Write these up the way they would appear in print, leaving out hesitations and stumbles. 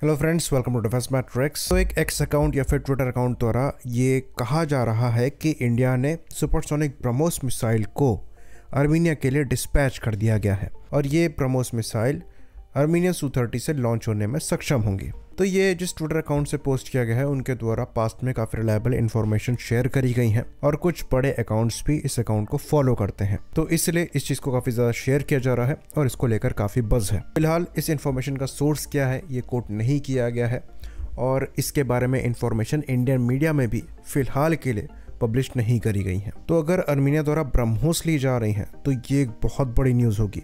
Hello friends, welcome to defence matrix. तो एक x account या फिर ट्विटर अकाउंट द्वारा ये कहा जा रहा है कि इंडिया ने सुपरसोनिक ब्रह्मोस मिसाइल को आर्मीनिया के लिए डिस्पैच कर दिया गया है और ये ब्रह्मोस मिसाइल आर्मीनिया Su-30 से लॉन्च होने में सक्षम होंगी। तो ये जिस ट्विटर अकाउंट से पोस्ट किया गया है उनके द्वारा पास्ट में काफी रिलायबल इन्फॉर्मेशन शेयर करी गई है और कुछ बड़े अकाउंट्स भी इस अकाउंट को फॉलो करते हैं, तो इसलिए इस चीज को काफी ज्यादा शेयर किया जा रहा है और इसको लेकर काफी बज़ है। फिलहाल इस इन्फॉर्मेशन का सोर्स क्या है ये कोट नहीं किया गया है और इसके बारे में इंफॉर्मेशन इंडियन मीडिया में भी फिलहाल के लिए पब्लिश नहीं करी गई है। तो अगर आर्मीनिया द्वारा ब्रह्मोस ली जा रही हैं तो ये एक बहुत बड़ी न्यूज होगी,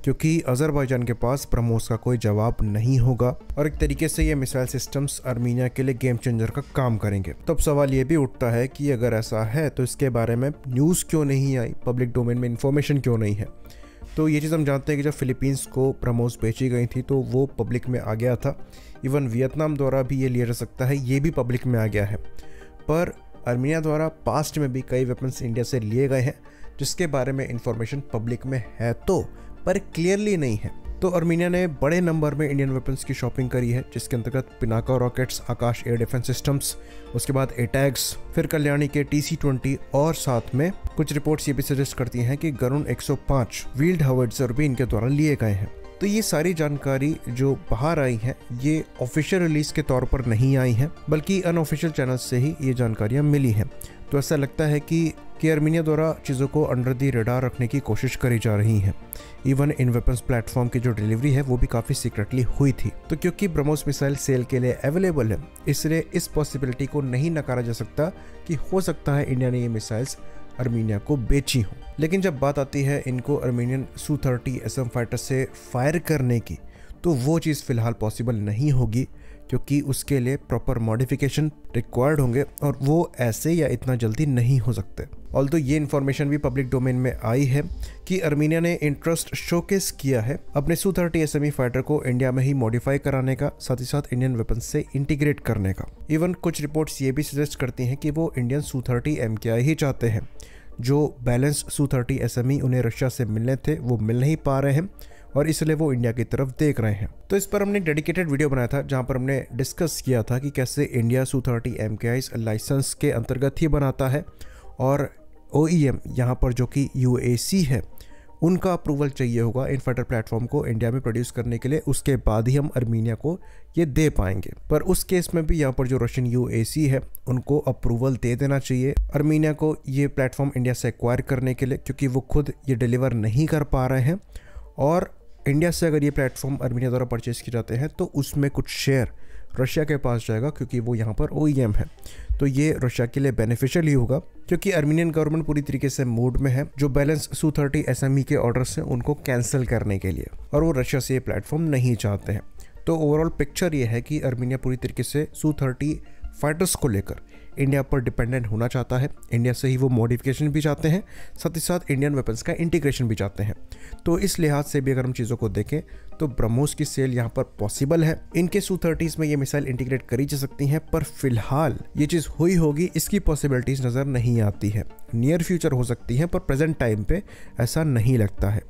क्योंकि अजरबैजान के पास ब्रह्मोस का कोई जवाब नहीं होगा और एक तरीके से ये मिसाइल सिस्टम्स आर्मीनिया के लिए गेम चेंजर का काम करेंगे। तो अब सवाल ये भी उठता है कि अगर ऐसा है तो इसके बारे में न्यूज़ क्यों नहीं आई, पब्लिक डोमेन में इंफॉर्मेशन क्यों नहीं है। तो ये चीज़ हम जानते हैं कि जब फिलीपींस को ब्रह्मोस बेची गई थी तो वो पब्लिक में आ गया था। इवन वियतनाम द्वारा भी ये लिया जा सकता है, ये भी पब्लिक में आ गया है। पर आर्मीनिया द्वारा पास्ट में भी कई वेपन्स इंडिया से लिए गए हैं जिसके बारे में इंफॉर्मेशन पब्लिक में है तो पर क्लियरली नहीं है। तो आर्मीनिया ने बड़े नंबर में इंडियन वेपन्स की शॉपिंग करी है, जिसके अंतर्गत पिनाका रॉकेट्स, आकाश एयर डिफेंस सिस्टम्स, उसके बाद एटैग्स, फिर कल्याणी के TC-20 और साथ में कुछ रिपोर्ट्स ये भी सजेस्ट करती हैं कि गरुण 105 व्हील्ड हाउवित्ज़र भी इनके द्वारा लिए गए हैं। तो ये सारी जानकारी जो बाहर आई है ये ऑफिशियल रिलीज के तौर पर नहीं आई है, बल्कि अनऑफिशियल चैनल से ही ये जानकारियां मिली हैं। तो ऐसा लगता है कि आर्मीनिया द्वारा चीज़ों को अंडर दी रडार रखने की कोशिश करी जा रही है। इवन इन वेपन्स प्लेटफॉर्म की जो डिलीवरी है वो भी काफ़ी सीक्रेटली हुई थी। तो क्योंकि ब्रह्मोस मिसाइल सेल के लिए अवेलेबल है, इसलिए इस पॉसिबिलिटी को नहीं नकारा जा सकता कि हो सकता है इंडिया ने ये मिसाइल्स आर्मीनिया को बेची हो। लेकिन जब बात आती है इनको आर्मीनियन Su-30 SM फाइटर से फायर करने की, तो वो चीज़ फिलहाल पॉसिबल नहीं होगी, क्योंकि उसके लिए प्रॉपर मॉडिफिकेशन रिक्वायर्ड होंगे और वो ऐसे या इतना जल्दी नहीं हो सकते। ऑल्दो ये इन्फॉर्मेशन भी पब्लिक डोमेन में आई है कि आर्मीनिया ने इंटरेस्ट शोकेस किया है अपने Su-30 SME फाइटर को इंडिया में ही मॉडिफाई कराने का, साथ ही साथ इंडियन वेपन से इंटीग्रेट करने का। इवन कुछ रिपोर्ट्स ये भी सजेस्ट करती हैं कि वो इंडियन Su-30 MKI ही चाहते हैं। जो बैलेंस Su-30 SME उन्हें रशिया से मिलने थे वो मिल नहीं पा रहे हैं और इसलिए वो इंडिया की तरफ देख रहे हैं। तो इस पर हमने एक डेडिकेटेड वीडियो बनाया था जहां पर हमने डिस्कस किया था कि कैसे इंडिया Su-30 MKIs लाइसेंस के अंतर्गत ही बनाता है और OEM यहाँ पर जो कि UAC है उनका अप्रूवल चाहिए होगा इन फाइटर प्लेटफॉर्म को इंडिया में प्रोड्यूस करने के लिए, उसके बाद ही हम आर्मीनिया को ये दे पाएंगे। पर उस केस में भी यहाँ पर जो रशियन UAC है उनको अप्रूवल दे देना चाहिए आर्मीनिया को ये प्लेटफॉर्म इंडिया से एक्वायर करने के लिए, क्योंकि वो खुद ये डिलीवर नहीं कर पा रहे हैं। और इंडिया से अगर ये प्लेटफॉर्म आर्मीनिया द्वारा परचेज किए जाते हैं तो उसमें कुछ शेयर रशिया के पास जाएगा, क्योंकि वो यहाँ पर OEM है। तो ये रशिया के लिए बेनिफिशियल ही होगा, क्योंकि आर्मीनियन गवर्नमेंट पूरी तरीके से मूड में है जो बैलेंस Su-30 SME के ऑर्डर्स हैं उनको कैंसिल करने के लिए, और वो रशिया से ये प्लेटफॉर्म नहीं चाहते हैं। तो ओवरऑल पिक्चर ये है कि आर्मीनिया पूरी तरीके से Su-30 फाइटर्स को लेकर इंडिया पर डिपेंडेंट होना चाहता है। इंडिया से ही वो मॉडिफिकेशन भी चाहते हैं, साथ ही साथ इंडियन वेपन्स का इंटीग्रेशन भी चाहते हैं। तो इस लिहाज से भी अगर हम चीज़ों को देखें तो ब्रह्मोस की सेल यहाँ पर पॉसिबल है। इनके Su-30s में ये मिसाइल इंटीग्रेट करी जा सकती हैं, पर फिलहाल ये चीज़ हुई होगी इसकी पॉसिबिलिटीज नज़र नहीं आती है। नियर फ्यूचर हो सकती है पर प्रेजेंट टाइम पे ऐसा नहीं लगता है।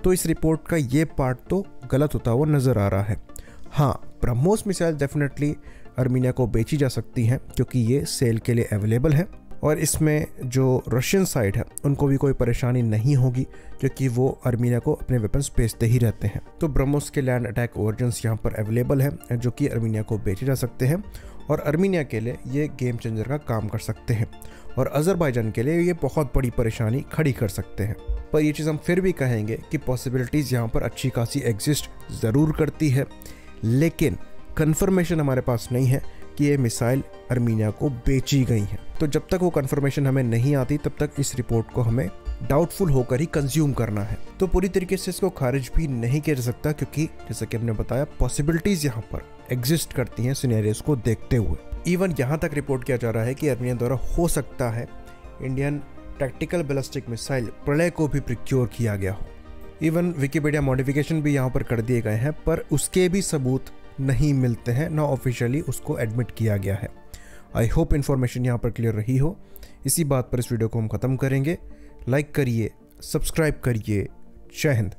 तो इस रिपोर्ट का ये पार्ट तो गलत होता हुआ नज़र आ रहा है। हाँ, ब्रह्मोस मिसाइल डेफिनेटली आर्मीनिया को बेची जा सकती हैं, क्योंकि ये सेल के लिए अवेलेबल है और इसमें जो रशियन साइड है उनको भी कोई परेशानी नहीं होगी, क्योंकि वो आर्मीनिया को अपने वेपन्स बेचते ही रहते हैं। तो ब्रह्मोस के लैंड अटैक वर्जन्स यहाँ पर अवेलेबल हैं जो कि आर्मीनिया को बेचे जा सकते हैं और आर्मीनिया के लिए ये गेम चेंजर का काम कर सकते हैं और अजरबैजान के लिए ये बहुत बड़ी परेशानी खड़ी कर सकते हैं। पर ये चीज़ हम फिर भी कहेंगे कि पॉसिबिलिटीज़ यहाँ पर अच्छी खासी एग्जिस्ट ज़रूर करती है, लेकिन कंफर्मेशन हमारे पास नहीं है कि ये मिसाइल आर्मीनिया को बेची गई है। तो जब तक वो कंफर्मेशन हमें नहीं आती तब तक इस रिपोर्ट को हमें डाउटफुल होकर ही कंज्यूम करना है। तो पूरी तरीके से इसको खारिज भी नहीं किया जा सकता, क्योंकि जैसे कि हमने बताया पॉसिबिलिटीज यहाँ पर एग्जिस्ट करती हैं सिनेरियोस को देखते हुए। इवन यहाँ तक रिपोर्ट किया जा रहा है कि आर्मीनिया द्वारा हो सकता है इंडियन टैक्टिकल बैलिस्टिक मिसाइल प्रलय को भी प्रिक्योर किया गया हो। इवन विकिपीडिया मॉडिफिकेशन भी यहाँ पर कर दिए गए हैं, पर उसके भी सबूत नहीं मिलते हैं, ना ऑफिशियली उसको एडमिट किया गया है। आई होप इन्फॉर्मेशन यहाँ पर क्लियर रही हो। इसी बात पर इस वीडियो को हम खत्म करेंगे। लाइक करिए, सब्सक्राइब करिए। जय हिंद।